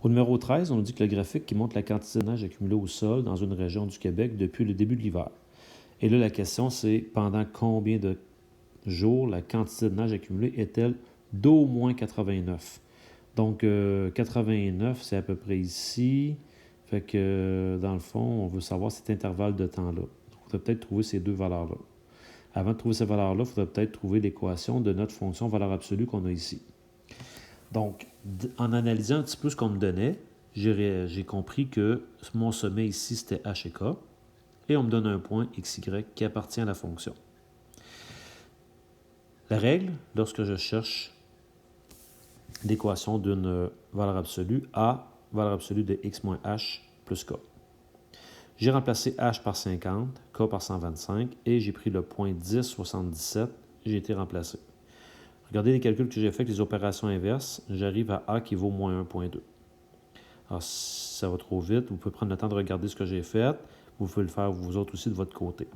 Au numéro 13, on nous dit que le graphique qui montre la quantité de neige accumulée au sol dans une région du Québec depuis le début de l'hiver. Et là, la question, c'est pendant combien de jours la quantité de neige accumulée est-elle d'au moins 89? Donc, 89, c'est à peu près ici. Fait que, dans le fond, on veut savoir cet intervalle de temps-là. Il faudrait peut-être trouver ces deux valeurs-là. Avant de trouver ces valeurs-là, il faudrait peut-être trouver l'équation de notre fonction valeur absolue qu'on a ici. Donc, en analysant un petit peu ce qu'on me donnait, j'ai compris que mon sommet ici, c'était h et k, et on me donne un point x, y qui appartient à la fonction. La règle, lorsque je cherche l'équation d'une valeur absolue, a, valeur absolue de x moins h plus k. J'ai remplacé h par 50, k par 125, et j'ai pris le point 10,77, j'ai été remplacé. Regardez les calculs que j'ai faits avec les opérations inverses, j'arrive à a qui vaut moins 1,2. Alors, si ça va trop vite, vous pouvez prendre le temps de regarder ce que j'ai fait, vous pouvez le faire vous autres aussi de votre côté.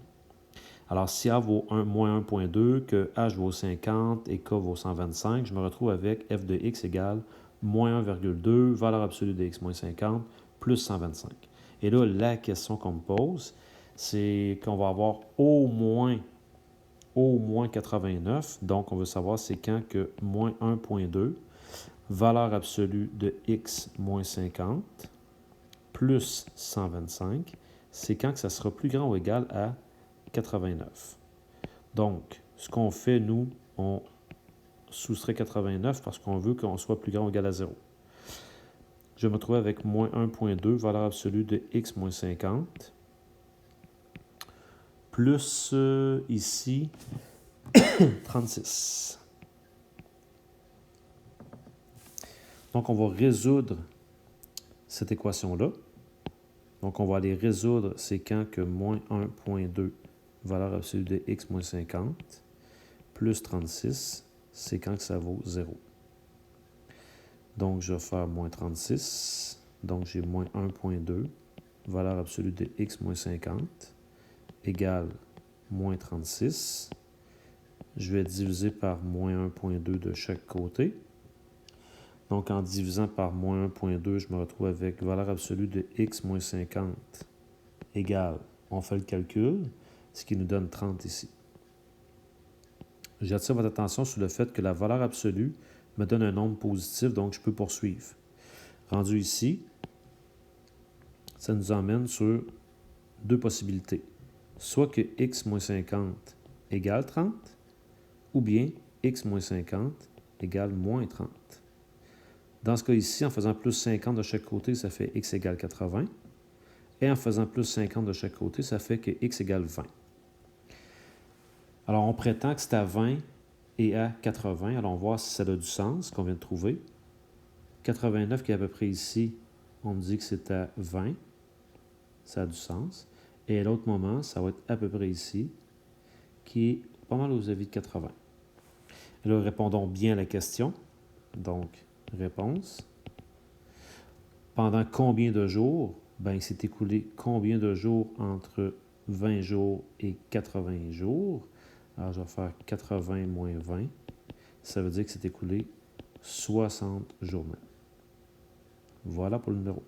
Alors, si a vaut moins 1,2, que h vaut 50 et k vaut 125, je me retrouve avec f de x égale moins 1,2, valeur absolue de x moins 50, plus 125. Et là, la question qu'on me pose, c'est qu'on va avoir au moins 89. Donc, on veut savoir c'est quand que moins 1,2, valeur absolue de x moins 50, plus 125, c'est quand que ça sera plus grand ou égal à 89. Donc, ce qu'on fait, nous, on soustrait 89 parce qu'on veut qu'on soit plus grand ou égal à 0. Je vais me retrouver avec moins 1,2, valeur absolue de x moins 50, plus ici 36. Donc, on va résoudre cette équation-là. Donc, on va aller résoudre, c'est quand que moins 1,2, valeur absolue de x moins 50, plus 36, c'est quand que ça vaut 0. Donc, je vais faire moins 36. Donc, j'ai moins 1,2, valeur absolue de x moins 50, égale moins 36. Je vais diviser par moins 1,2 de chaque côté. Donc, en divisant par moins 1,2, je me retrouve avec valeur absolue de x moins 50 égale, on fait le calcul, ce qui nous donne 30 ici. J'attire votre attention sur le fait que la valeur absolue me donne un nombre positif, donc je peux poursuivre. Rendu ici, ça nous emmène sur deux possibilités. Soit que x moins 50 égale 30, ou bien x moins 50 égale moins 30. Dans ce cas ici, en faisant plus 50 de chaque côté, ça fait x égale 80. Et en faisant plus 50 de chaque côté, ça fait que x égale 20. Alors, on prétend que c'est à 20 et à 80. Alors, on va voir si ça a du sens, qu'on vient de trouver. 89 qui est à peu près ici, on me dit que c'est à 20. Ça a du sens. Et à l'autre moment, ça va être à peu près ici, qui est pas mal aux avis de 80. Et là, répondons bien à la question. Donc, réponse. Pendant combien de jours? Bien, il s'est écoulé combien de jours entre 20 jours et 80 jours? Alors, je vais faire 80 moins 20. Ça veut dire que c'est écoulé 60 journées. Voilà pour le numéro.